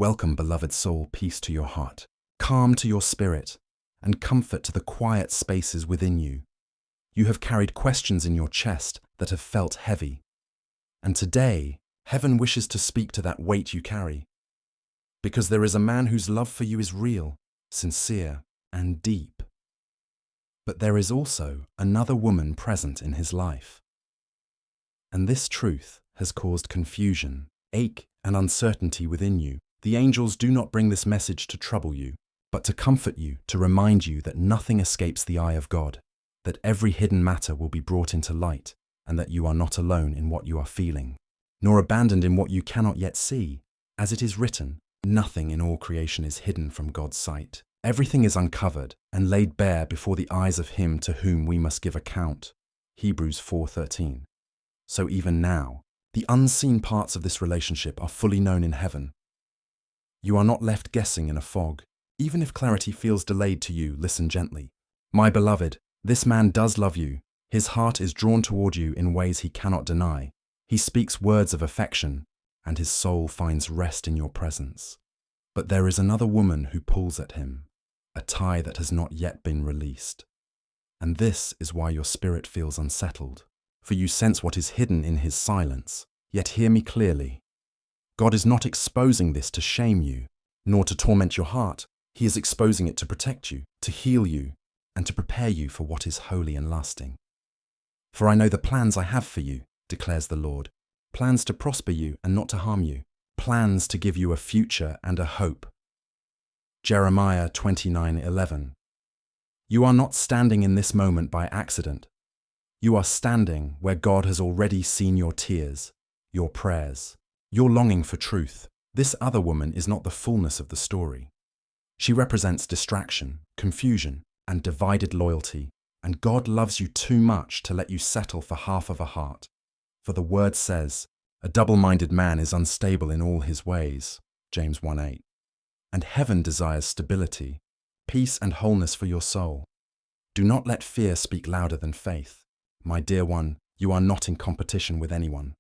Welcome, beloved soul, peace to your heart, calm to your spirit, and comfort to the quiet spaces within you. You have carried questions in your chest that have felt heavy. And today, heaven wishes to speak to that weight you carry. Because there is a man whose love for you is real, sincere, and deep. But there is also another woman present in his life. And this truth has caused confusion, ache, and uncertainty within you. The angels do not bring this message to trouble you, but to comfort you, to remind you that nothing escapes the eye of God, that every hidden matter will be brought into light, and that you are not alone in what you are feeling, nor abandoned in what you cannot yet see. As it is written, nothing in all creation is hidden from God's sight. Everything is uncovered and laid bare before the eyes of him to whom we must give account. Hebrews 4:13. So even now, the unseen parts of this relationship are fully known in heaven. You are not left guessing in a fog. Even if clarity feels delayed to you, listen gently. My beloved, this man does love you. His heart is drawn toward you in ways he cannot deny. He speaks words of affection, and his soul finds rest in your presence. But there is another woman who pulls at him, a tie that has not yet been released. And this is why your spirit feels unsettled, for you sense what is hidden in his silence. Yet hear me clearly. God is not exposing this to shame you, nor to torment your heart. He is exposing it to protect you, to heal you, and to prepare you for what is holy and lasting. For I know the plans I have for you, declares the Lord, plans to prosper you and not to harm you, plans to give you a future and a hope. Jeremiah 29:11. You are not standing in this moment by accident. You are standing where God has already seen your tears, your prayers, your longing for truth. This other woman is not the fullness of the story. She represents distraction, confusion, and divided loyalty, and God loves you too much to let you settle for half of a heart. For the word says, a double-minded man is unstable in all his ways, James 1:8. And heaven desires stability, peace and wholeness for your soul. Do not let fear speak louder than faith. My dear one, you are not in competition with anyone.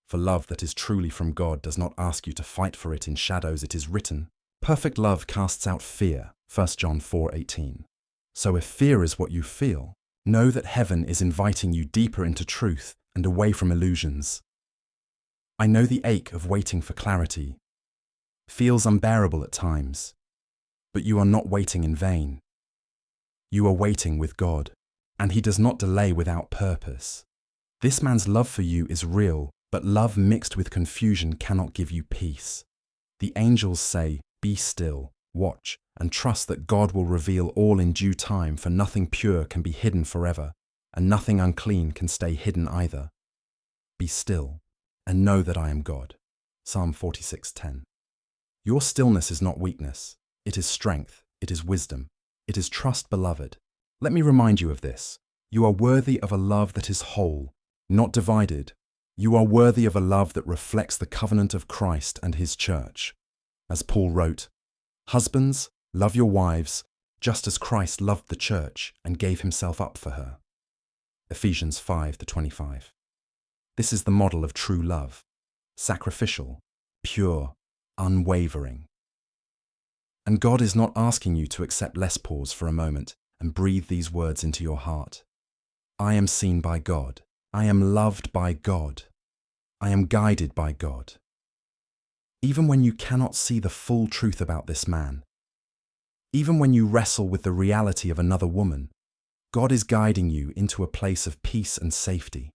For love that is truly from God does not ask you to fight for it in shadows. It is written, perfect love casts out fear, 1 John 4:18. So if fear is what you feel, know that heaven is inviting you deeper into truth and away from illusions. I know the ache of waiting for clarity. Feels unbearable at times, but you are not waiting in vain. You are waiting with God, and he does not delay without purpose. This man's love for you is real, but love mixed with confusion cannot give you peace. The angels say, be still, watch, and trust that God will reveal all in due time, for nothing pure can be hidden forever, and nothing unclean can stay hidden either. Be still, and know that I am God. Psalm 46:10. Your stillness is not weakness. It is strength. It is wisdom. It is trust, beloved. Let me remind you of this. You are worthy of a love that is whole, not divided. You are worthy of a love that reflects the covenant of Christ and his church. As Paul wrote, husbands, love your wives, just as Christ loved the church and gave himself up for her. Ephesians 5:25. This is the model of true love, sacrificial, pure, unwavering. And God is not asking you to accept less. Pause for a moment and breathe these words into your heart. I am seen by God. I am loved by God. I am guided by God. Even when you cannot see the full truth about this man, even when you wrestle with the reality of another woman, God is guiding you into a place of peace and safety.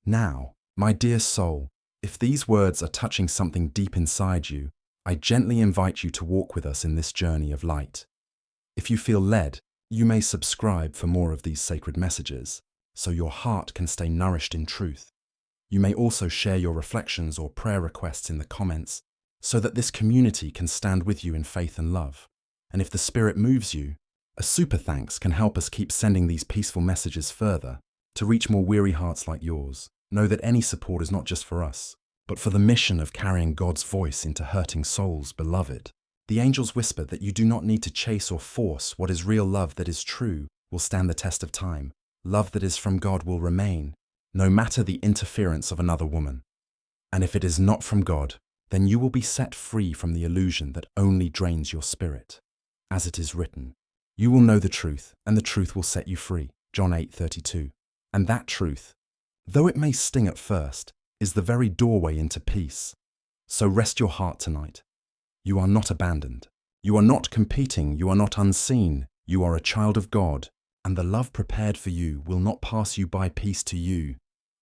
Now, my dear soul, if these words are touching something deep inside you, I gently invite you to walk with us in this journey of light. If you feel led, you may subscribe for more of these sacred messages, so your heart can stay nourished in truth. You may also share your reflections or prayer requests in the comments, so that this community can stand with you in faith and love. And if the Spirit moves you, a super thanks can help us keep sending these peaceful messages further to reach more weary hearts like yours. Know that any support is not just for us, but for the mission of carrying God's voice into hurting souls, beloved. The angels whisper that you do not need to chase or force what is real. Love that is true will stand the test of time. Love that is from God will remain, no matter the interference of another woman. And if it is not from God, then you will be set free from the illusion that only drains your spirit. As it is written, you will know the truth, and the truth will set you free. John 8:32. And that truth, though it may sting at first, is the very doorway into peace. So rest your heart tonight. You are not abandoned. You are not competing. You are not unseen. You are a child of God, and the love prepared for you will not pass you by. Peace to you,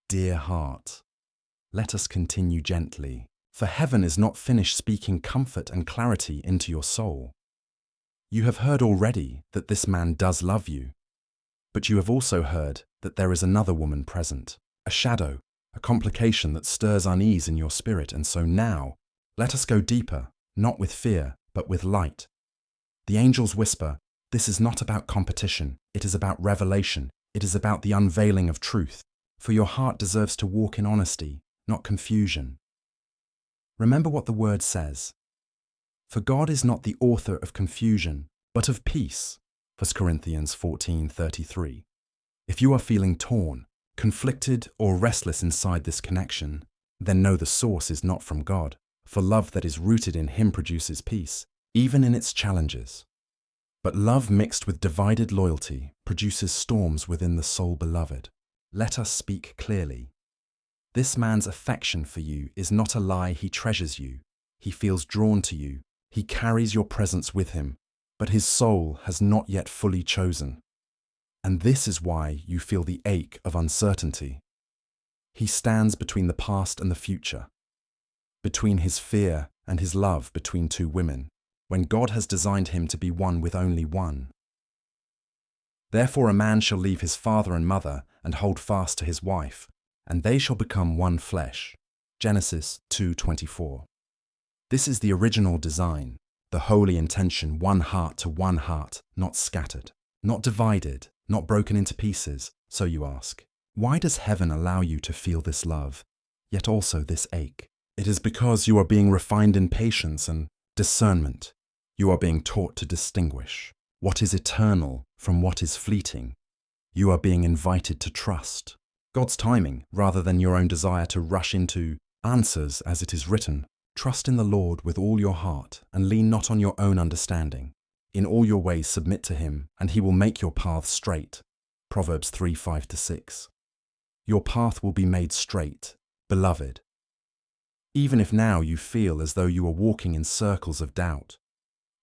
dear heart. Let us continue gently, for heaven is not finished speaking comfort and clarity into your soul. You have heard already that this man does love you, but you have also heard that there is another woman present, a shadow, a complication that stirs unease in your spirit. And so now, let us go deeper, not with fear, but with light. The angels whisper, this is not about competition, it is about revelation, it is about the unveiling of truth, for your heart deserves to walk in honesty, not confusion. Remember what the word says. For God is not the author of confusion, but of peace. 1 Corinthians 14:33. If you are feeling torn, conflicted, or restless inside this connection, then know the source is not from God, for love that is rooted in Him produces peace, even in its challenges. But love mixed with divided loyalty produces storms within the soul. Beloved, let us speak clearly. This man's affection for you is not a lie. He treasures you. He feels drawn to you. He carries your presence with him, but his soul has not yet fully chosen. And this is why you feel the ache of uncertainty. He stands between the past and the future, between his fear and his love, between two women, when God has designed him to be one with only one. Therefore a man shall leave his father and mother and hold fast to his wife, and they shall become one flesh. Genesis 2:24. This is the original design, the holy intention, one heart to one heart, not scattered, not divided, not broken into pieces. So you ask, why does heaven allow you to feel this love, yet also this ache? It is because you are being refined in patience and discernment. You are being taught to distinguish what is eternal from what is fleeting. You are being invited to trust God's timing rather than your own desire to rush into answers. As it is written, trust in the Lord with all your heart and lean not on your own understanding. In all your ways submit to him, and he will make your paths straight. Proverbs 3:5-6. Your path will be made straight, beloved. Even if now you feel as though you are walking in circles of doubt,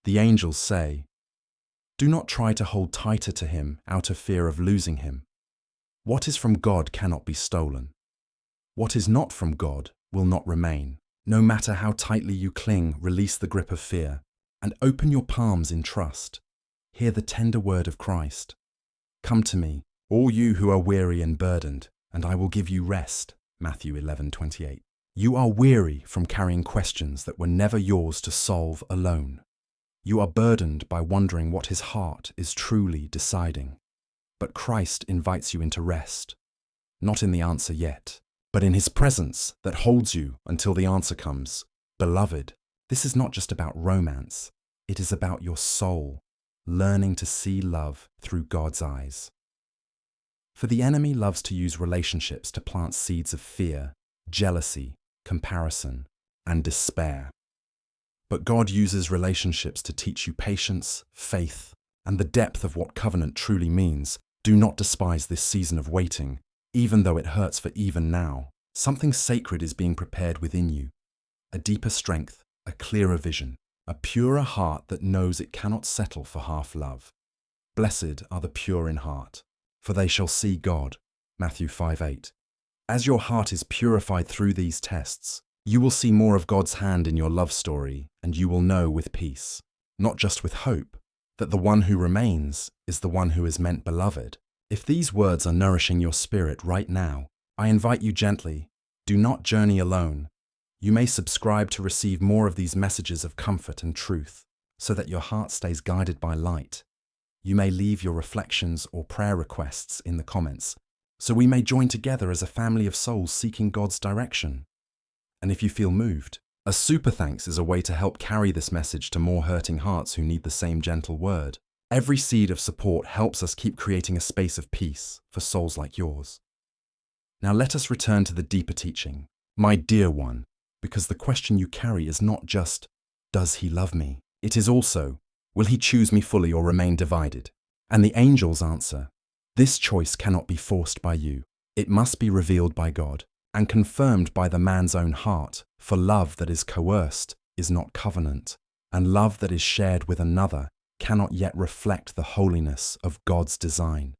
the angels say, do not try to hold tighter to him out of fear of losing him. What is from God cannot be stolen. What is not from God will not remain. No matter how tightly you cling, release the grip of fear and open your palms in trust. Hear the tender word of Christ. Come to me, all you who are weary and burdened, and I will give you rest. Matthew 11:28. You are weary from carrying questions that were never yours to solve alone. You are burdened by wondering what his heart is truly deciding. But Christ invites you into rest, not in the answer yet, but in his presence that holds you until the answer comes. Beloved, this is not just about romance. It is about your soul learning to see love through God's eyes. For the enemy loves to use relationships to plant seeds of fear, jealousy, comparison, and despair. But God uses relationships to teach you patience, faith, and the depth of what covenant truly means. Do not despise this season of waiting, even though it hurts. For even now, something sacred is being prepared within you. A deeper strength, a clearer vision, a purer heart that knows it cannot settle for half love. Blessed are the pure in heart, for they shall see God. Matthew 5:8. As your heart is purified through these tests, you will see more of God's hand in your love story, and you will know with peace, not just with hope, that the one who remains is the one who is meant. Beloved, if these words are nourishing your spirit right now, I invite you gently, do not journey alone. You may subscribe to receive more of these messages of comfort and truth, so that your heart stays guided by light. You may leave your reflections or prayer requests in the comments, so we may join together as a family of souls seeking God's direction. And if you feel moved, a super thanks is a way to help carry this message to more hurting hearts who need the same gentle word. Every seed of support helps us keep creating a space of peace for souls like yours. Now let us return to the deeper teaching. My dear one, because the question you carry is not just, does he love me? It is also, will he choose me fully or remain divided? And the angels answer, this choice cannot be forced by you. It must be revealed by God and confirmed by the man's own heart, for love that is coerced is not covenant, and love that is shared with another cannot yet reflect the holiness of God's design.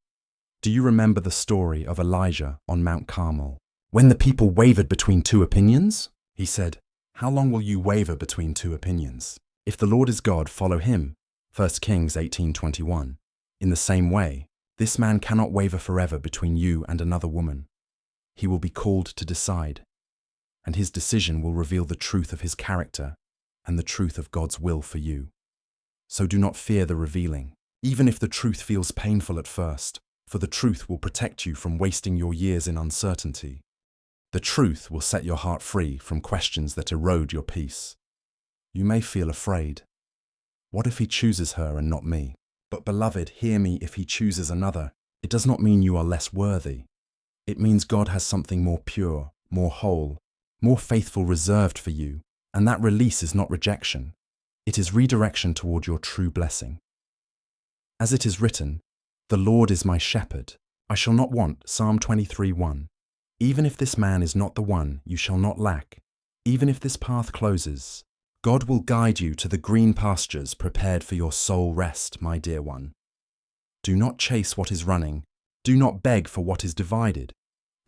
Do you remember the story of Elijah on Mount Carmel? When the people wavered between two opinions, he said, how long will you waver between two opinions? If the Lord is God, follow him. 1 Kings 18:21. In the same way, this man cannot waver forever between you and another woman. He will be called to decide, and his decision will reveal the truth of his character and the truth of God's will for you. So do not fear the revealing, even if the truth feels painful at first, for the truth will protect you from wasting your years in uncertainty. The truth will set your heart free from questions that erode your peace. You may feel afraid. What if he chooses her and not me? But beloved, hear me, if he chooses another, it does not mean you are less worthy. It means God has something more pure, more whole, more faithful reserved for you, and that release is not rejection. It is redirection toward your true blessing. As it is written, the Lord is my shepherd, I shall not want, Psalm 23:1. Even if this man is not the one, you shall not lack. Even if this path closes, God will guide you to the green pastures prepared for your soul rest, my dear one. Do not chase what is running. Do not beg for what is divided.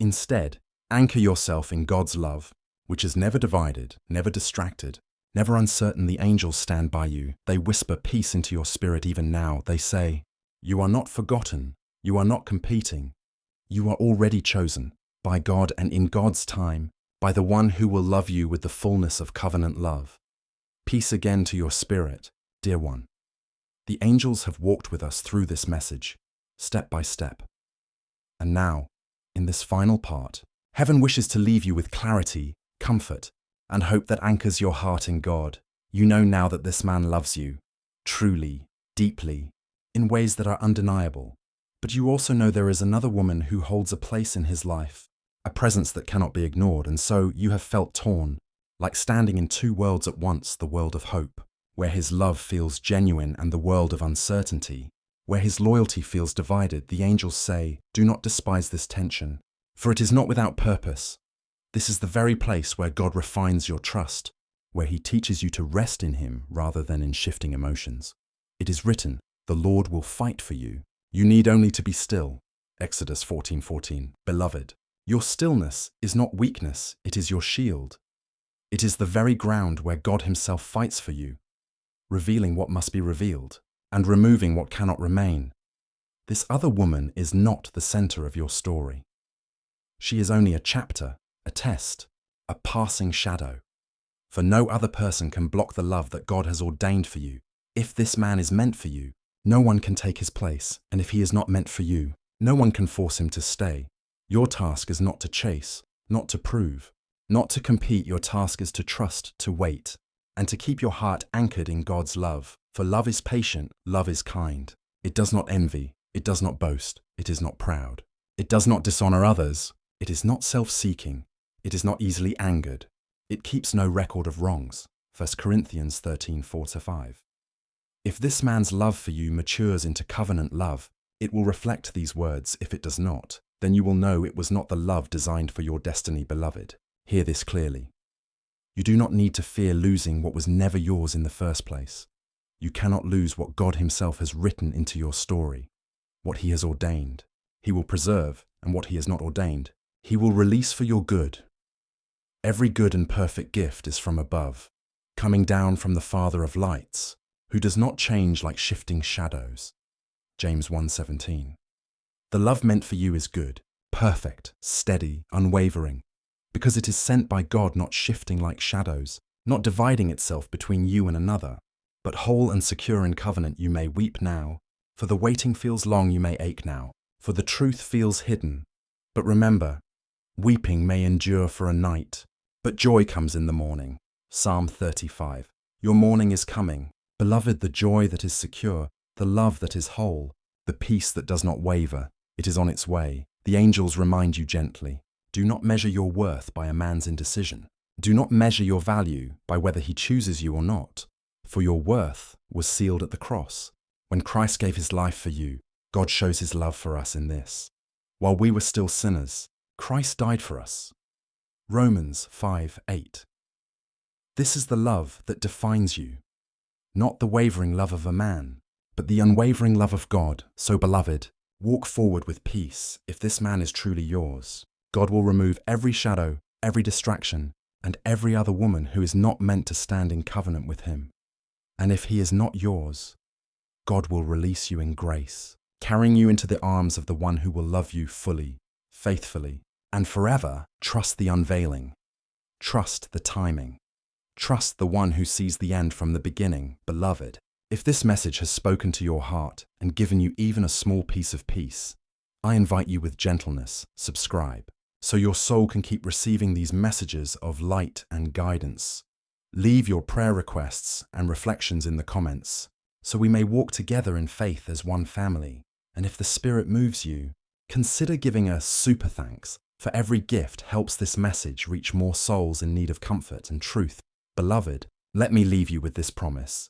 Instead, anchor yourself in God's love, which is never divided, never distracted, never uncertain. The angels stand by you. They whisper peace into your spirit even now. They say, you are not forgotten. You are not competing. You are already chosen by God, and in God's time, by the one who will love you with the fullness of covenant love. Peace again to your spirit, dear one. The angels have walked with us through this message, step by step. And now, in this final part, heaven wishes to leave you with clarity, comfort, and hope that anchors your heart in God. You know now that this man loves you, truly, deeply, in ways that are undeniable. But you also know there is another woman who holds a place in his life, a presence that cannot be ignored, and so you have felt torn, like standing in two worlds at once, the world of hope, where his love feels genuine, and the world of uncertainty, where his loyalty feels divided. The angels say, do not despise this tension, for it is not without purpose. This is the very place where God refines your trust, where he teaches you to rest in him rather than in shifting emotions. It is written, the Lord will fight for you. You need only to be still. Exodus 14:14. Beloved, your stillness is not weakness, it is your shield. It is the very ground where God himself fights for you, revealing what must be revealed and removing what cannot remain. This other woman is not the center of your story. She is only a chapter, a test, a passing shadow. For no other person can block the love that God has ordained for you. If this man is meant for you, no one can take his place, and if he is not meant for you, no one can force him to stay. Your task is not to chase, not to prove, not to compete. Your task is to trust, to wait, and to keep your heart anchored in God's love. For love is patient, love is kind. It does not envy, it does not boast, it is not proud. It does not dishonor others, it is not self-seeking, it is not easily angered. It keeps no record of wrongs. 1 Corinthians 13:4-5. If this man's love for you matures into covenant love, it will reflect these words. If it does not, then you will know it was not the love designed for your destiny, beloved. Hear this clearly. You do not need to fear losing what was never yours in the first place. You cannot lose what God himself has written into your story, what he has ordained. He will preserve, and what he has not ordained, he will release for your good. Every good and perfect gift is from above, coming down from the Father of lights, who does not change like shifting shadows. James 1:17. The love meant for you is good, perfect, steady, unwavering, because it is sent by God, not shifting like shadows, not dividing itself between you and another, but whole and secure in covenant. You may weep now, for the waiting feels long. You may ache now, for the truth feels hidden. But remember, weeping may endure for a night, but joy comes in the morning. Psalm 35. Your morning is coming. Beloved, the joy that is secure, the love that is whole, the peace that does not waver, it is on its way. The angels remind you gently, do not measure your worth by a man's indecision. Do not measure your value by whether he chooses you or not, for your worth was sealed at the cross. When Christ gave his life for you, God shows his love for us in this: while we were still sinners, Christ died for us. Romans 5:8. This is the love that defines you, not the wavering love of a man, but the unwavering love of God. So, beloved, walk forward with peace. If this man is truly yours, God will remove every shadow, every distraction, and every other woman who is not meant to stand in covenant with him. And if he is not yours, God will release you in grace, carrying you into the arms of the one who will love you fully, faithfully, and forever. Trust the unveiling. Trust the timing. Trust the one who sees the end from the beginning. Beloved, if this message has spoken to your heart and given you even a small piece of peace, I invite you with gentleness, subscribe, so your soul can keep receiving these messages of light and guidance. Leave your prayer requests and reflections in the comments, so we may walk together in faith as one family. And if the Spirit moves you, consider giving a super thanks, for every gift helps this message reach more souls in need of comfort and truth. Beloved, let me leave you with this promise: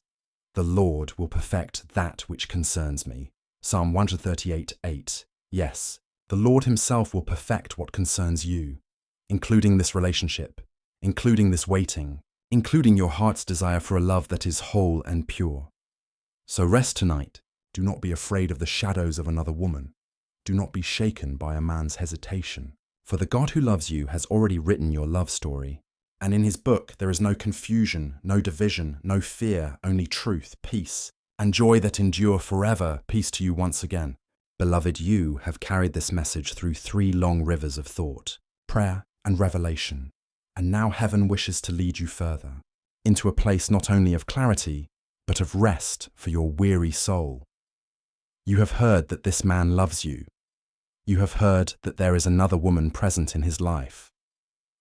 the Lord will perfect that which concerns me. Psalm 138:8. Yes, the Lord himself will perfect what concerns you, including this relationship, including this waiting, including your heart's desire for a love that is whole and pure. So rest tonight. Do not be afraid of the shadows of another woman. Do not be shaken by a man's hesitation. For the God who loves you has already written your love story. And in his book there is no confusion, no division, no fear, only truth, peace, and joy that endure forever. Peace to you once again. Beloved, you have carried this message through 3 long rivers of thought, prayer, and revelation. And now heaven wishes to lead you further, into a place not only of clarity, but of rest for your weary soul. You have heard that this man loves you. You have heard that there is another woman present in his life.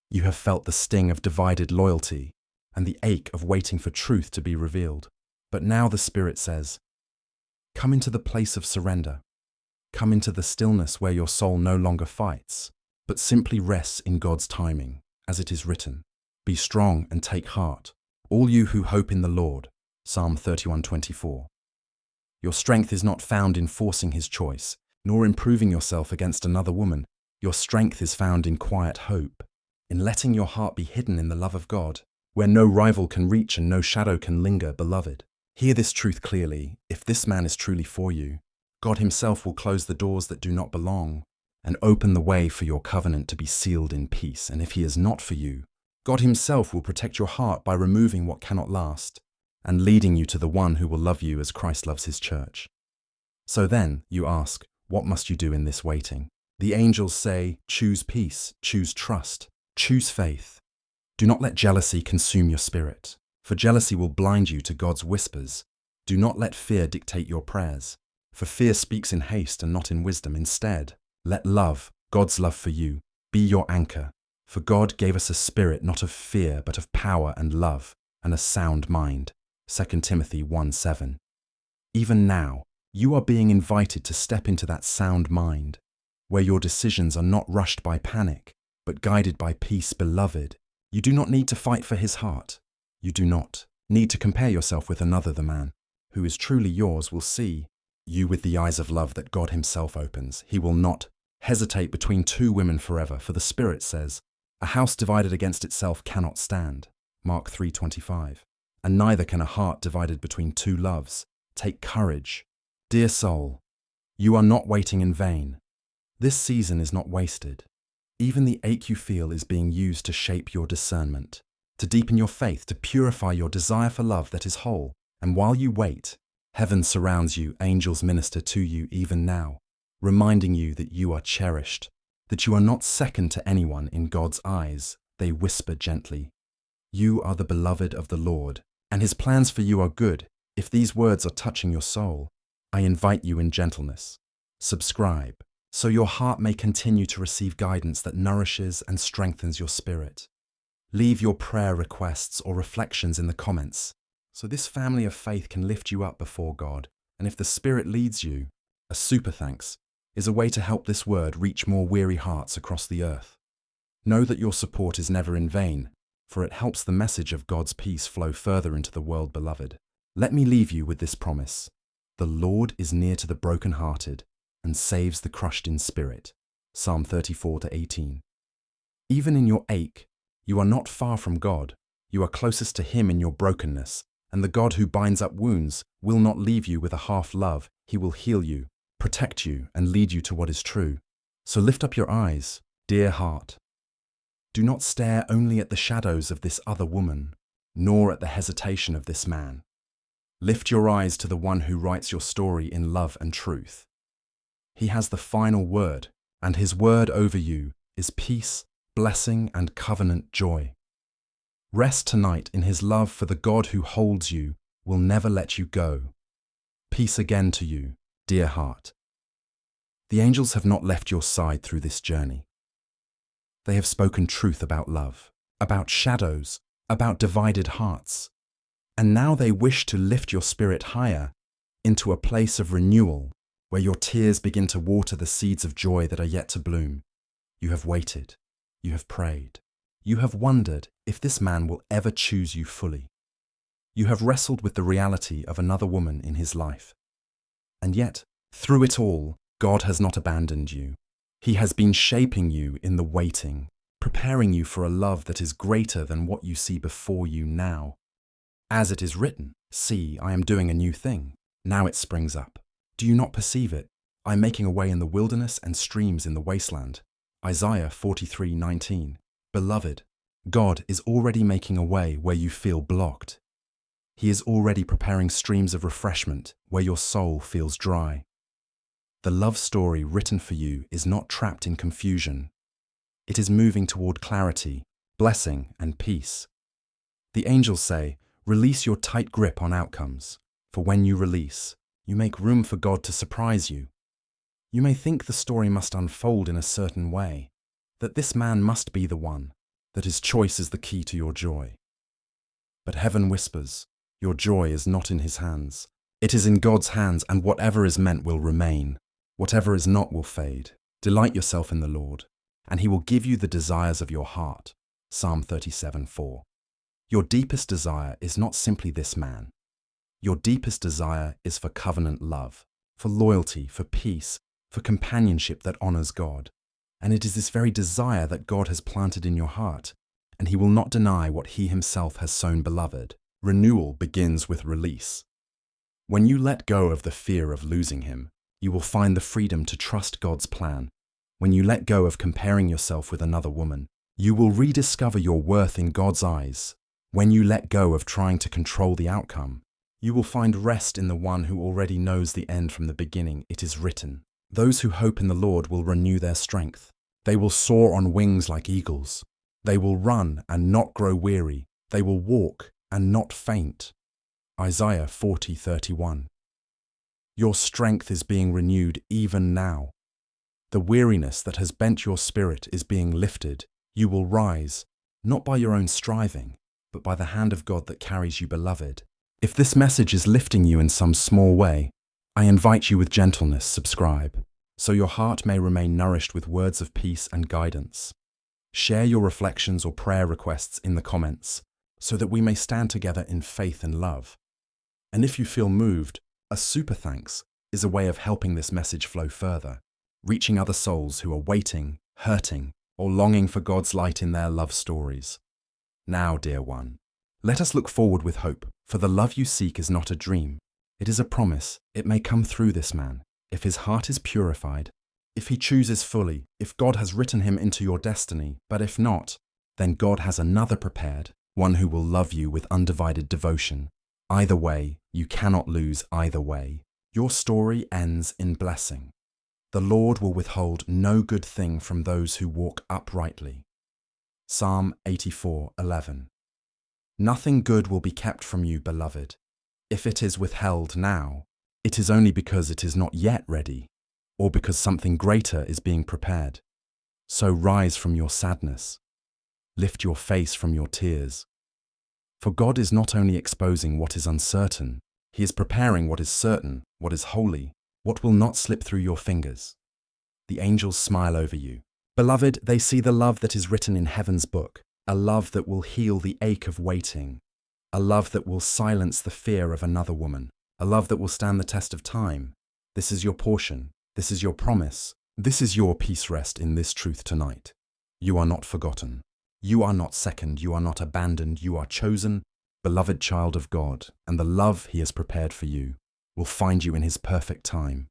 You have felt the sting of divided loyalty and the ache of waiting for truth to be revealed. But now the Spirit says, come into the place of surrender. Come into the stillness where your soul no longer fights, but simply rests in God's timing, as it is written. Be strong and take heart, all you who hope in the Lord. Psalm 31:24. Your strength is not found in forcing his choice, nor in proving yourself against another woman. Your strength is found in quiet hope, in letting your heart be hidden in the love of God, where no rival can reach and no shadow can linger. Beloved, hear this truth clearly: if this man is truly for you, God himself will close the doors that do not belong and open the way for your covenant to be sealed in peace. And if he is not for you, God himself will protect your heart by removing what cannot last and leading you to the one who will love you as Christ loves his church. So then, you ask, what must you do in this waiting? The angels say, choose peace, choose trust, choose faith. Do not let jealousy consume your spirit, for jealousy will blind you to God's whispers. Do not let fear dictate your prayers, for fear speaks in haste and not in wisdom. Instead, let love, God's love for you, be your anchor. For God gave us a spirit not of fear, but of power and love, and a sound mind. 2 Timothy 1:7. Even now, you are being invited to step into that sound mind, where your decisions are not rushed by panic, but guided by peace. Beloved, you do not need to fight for his heart. You do not need to compare yourself with another. The man who is truly yours will see you with the eyes of love that God himself opens. He will not hesitate between 2 women forever, for the Spirit says, a house divided against itself cannot stand. Mark 3:25. And neither can a heart divided between 2 loves. Take courage. Dear soul, you are not waiting in vain. This season is not wasted. Even the ache you feel is being used to shape your discernment, to deepen your faith, to purify your desire for love that is whole. And while you wait, heaven surrounds you, angels minister to you even now, reminding you that you are cherished, that you are not second to anyone in God's eyes. They whisper gently, you are the beloved of the Lord, and his plans for you are good. If these words are touching your soul, I invite you in gentleness. Subscribe, so your heart may continue to receive guidance that nourishes and strengthens your spirit. Leave your prayer requests or reflections in the comments, so this family of faith can lift you up before God. And if the Spirit leads you, a super thanks is a way to help this word reach more weary hearts across the earth. Know that your support is never in vain, for it helps the message of God's peace flow further into the world, beloved. Let me leave you with this promise. The Lord is near to the brokenhearted and saves the crushed in spirit. Psalm 34-18. Even in your ache, you are not far from God. You are closest to Him in your brokenness, and the God who binds up wounds will not leave you with a half love. He will heal you, protect you, and lead you to what is true. So lift up your eyes, dear heart. Do not stare only at the shadows of this other woman, nor at the hesitation of this man. Lift your eyes to the one who writes your story in love and truth. He has the final word, and His word over you is peace, blessing, and covenant joy. Rest tonight in His love, for the God who holds you will never let you go. Peace again to you, dear heart. The angels have not left your side through this journey. They have spoken truth about love, about shadows, about divided hearts. And now they wish to lift your spirit higher into a place of renewal, where your tears begin to water the seeds of joy that are yet to bloom. You have waited. You have prayed. You have wondered if this man will ever choose you fully. You have wrestled with the reality of another woman in his life. And yet, through it all, God has not abandoned you. He has been shaping you in the waiting, preparing you for a love that is greater than what you see before you now. As it is written, "See, I am doing a new thing. Now it springs up. Do you not perceive it? I am making a way in the wilderness and streams in the wasteland." Isaiah 43:19. Beloved, God is already making a way where you feel blocked. He is already preparing streams of refreshment where your soul feels dry. The love story written for you is not trapped in confusion. It is moving toward clarity, blessing, and peace. The angels say, release your tight grip on outcomes, for when you release, you make room for God to surprise you. You may think the story must unfold in a certain way, that this man must be the one, that his choice is the key to your joy. But heaven whispers, your joy is not in his hands. It is in God's hands, and whatever is meant will remain. Whatever is not will fade. Delight yourself in the Lord, and He will give you the desires of your heart. Psalm 37:4. Your deepest desire is not simply this man. Your deepest desire is for covenant love, for loyalty, for peace, for companionship that honors God. And it is this very desire that God has planted in your heart, and He will not deny what He Himself has sown, beloved. Renewal begins with release. When you let go of the fear of losing Him, you will find the freedom to trust God's plan. When you let go of comparing yourself with another woman, you will rediscover your worth in God's eyes. When you let go of trying to control the outcome, you will find rest in the one who already knows the end from the beginning. It is written, those who hope in the Lord will renew their strength. They will soar on wings like eagles. They will run and not grow weary. They will walk and not faint. Isaiah 40:31. Your strength is being renewed even now. The weariness that has bent your spirit is being lifted. You will rise, not by your own striving, but by the hand of God that carries you, beloved. If this message is lifting you in some small way, I invite you with gentleness, subscribe, so your heart may remain nourished with words of peace and guidance. Share your reflections or prayer requests in the comments, so that we may stand together in faith and love. And if you feel moved, a super thanks is a way of helping this message flow further, reaching other souls who are waiting, hurting, or longing for God's light in their love stories. Now, dear one, let us look forward with hope, for the love you seek is not a dream. It is a promise. It may come through this man, if his heart is purified, if he chooses fully, if God has written him into your destiny. But if not, then God has another prepared, one who will love you with undivided devotion. Either way, you cannot lose either way. Your story ends in blessing. The Lord will withhold no good thing from those who walk uprightly. Psalm 84:11. Nothing good will be kept from you, beloved. If it is withheld now, it is only because it is not yet ready, or because something greater is being prepared. So rise from your sadness. Lift your face from your tears. For God is not only exposing what is uncertain, He is preparing what is certain, what is holy, what will not slip through your fingers. The angels smile over you. Beloved, they see the love that is written in heaven's book. a love that will heal the ache of waiting, a love that will silence the fear of another woman, a love that will stand the test of time. This is your portion. This is your promise. This is your peace. Rest in this truth tonight. You are not forgotten. You are not second. You are not abandoned. You are chosen, beloved child of God, and the love He has prepared for you will find you in His perfect time.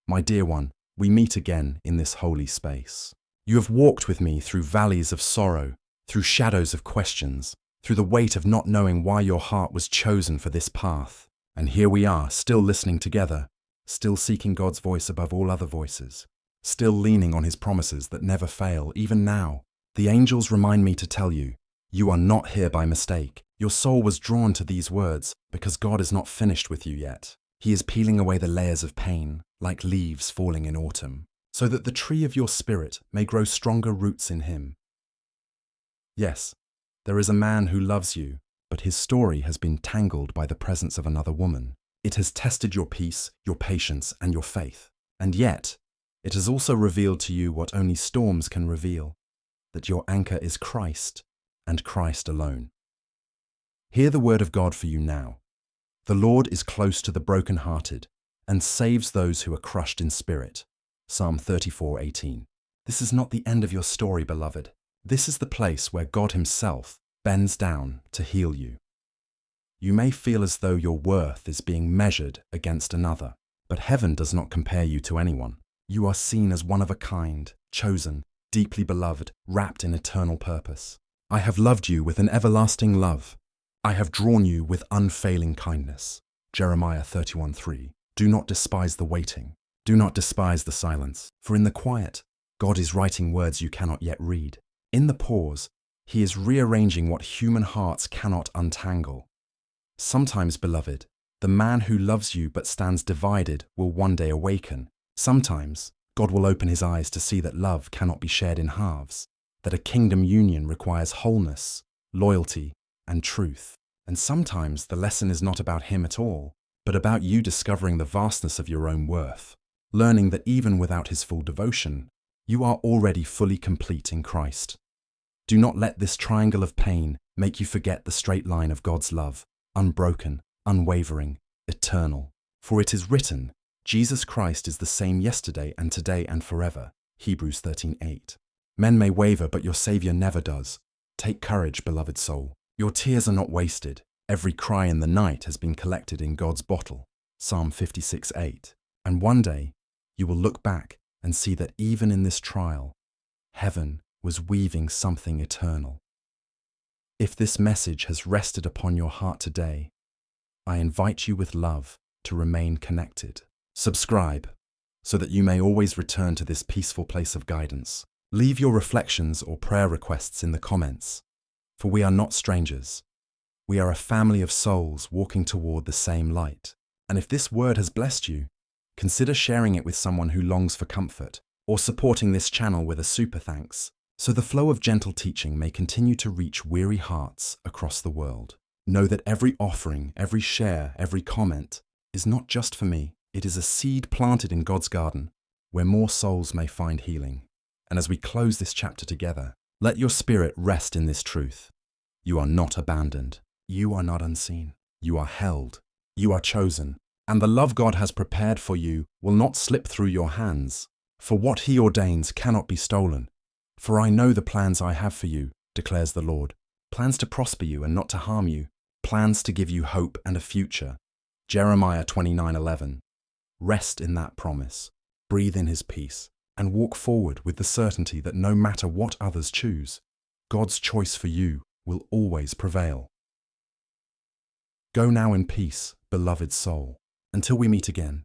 My dear one, we meet again in this holy space. You have walked with me through valleys of sorrow, through shadows of questions, through the weight of not knowing why your heart was chosen for this path. And here we are, still listening together, still seeking God's voice above all other voices, still leaning on His promises that never fail. Even now, the angels remind me to tell you, you are not here by mistake. Your soul was drawn to these words because God is not finished with you yet. He is peeling away the layers of pain, like leaves falling in autumn, so that the tree of your spirit may grow stronger roots in Him. Yes, there is a man who loves you, but his story has been tangled by the presence of another woman. It has tested your peace, your patience, and your faith. And yet, it has also revealed to you what only storms can reveal, that your anchor is Christ, and Christ alone. Hear the word of God for you now. The Lord is close to the brokenhearted, and saves those who are crushed in spirit. Psalm 34:18. This is not the end of your story, beloved. This is the place where God Himself bends down to heal you. You may feel as though your worth is being measured against another, but heaven does not compare you to anyone. You are seen as one of a kind, chosen, deeply beloved, wrapped in eternal purpose. I have loved you with an everlasting love. I have drawn you with unfailing kindness. Jeremiah 31:3. Do not despise the waiting. Do not despise the silence, for in the quiet, God is writing words you cannot yet read. In the pause, He is rearranging what human hearts cannot untangle. Sometimes, beloved, the man who loves you but stands divided will one day awaken. Sometimes, God will open His eyes to see that love cannot be shared in halves, that a kingdom union requires wholeness, loyalty, and truth. And sometimes the lesson is not about Him at all, but about you discovering the vastness of your own worth, learning that even without His full devotion, you are already fully complete in Christ. Do not let this triangle of pain make you forget the straight line of God's love, unbroken, unwavering, eternal. For it is written, Jesus Christ is the same yesterday and today and forever. Hebrews 13:8. Men may waver, but your Savior never does. Take courage, beloved soul. Your tears are not wasted. Every cry in the night has been collected in God's bottle. Psalm 56:8. And one day, you will look back and see that even in this trial, heaven was weaving something eternal. If this message has rested upon your heart today, I invite you with love to remain connected. Subscribe so that you may always return to this peaceful place of guidance. Leave your reflections or prayer requests in the comments, for we are not strangers. We are a family of souls walking toward the same light. And if this word has blessed you, consider sharing it with someone who longs for comfort, or supporting this channel with a super thanks, so the flow of gentle teaching may continue to reach weary hearts across the world. Know that every offering, every share, every comment is not just for me. It is a seed planted in God's garden where more souls may find healing. And as we close this chapter together, let your spirit rest in this truth. You are not abandoned. You are not unseen. You are held. You are chosen. And the love God has prepared for you will not slip through your hands. For what He ordains cannot be stolen. For I know the plans I have for you, declares the Lord. Plans to prosper you and not to harm you. Plans to give you hope and a future. Jeremiah 29:11. Rest in that promise. Breathe in His peace. And walk forward with the certainty that no matter what others choose, God's choice for you will always prevail. Go now in peace, beloved soul. Until we meet again,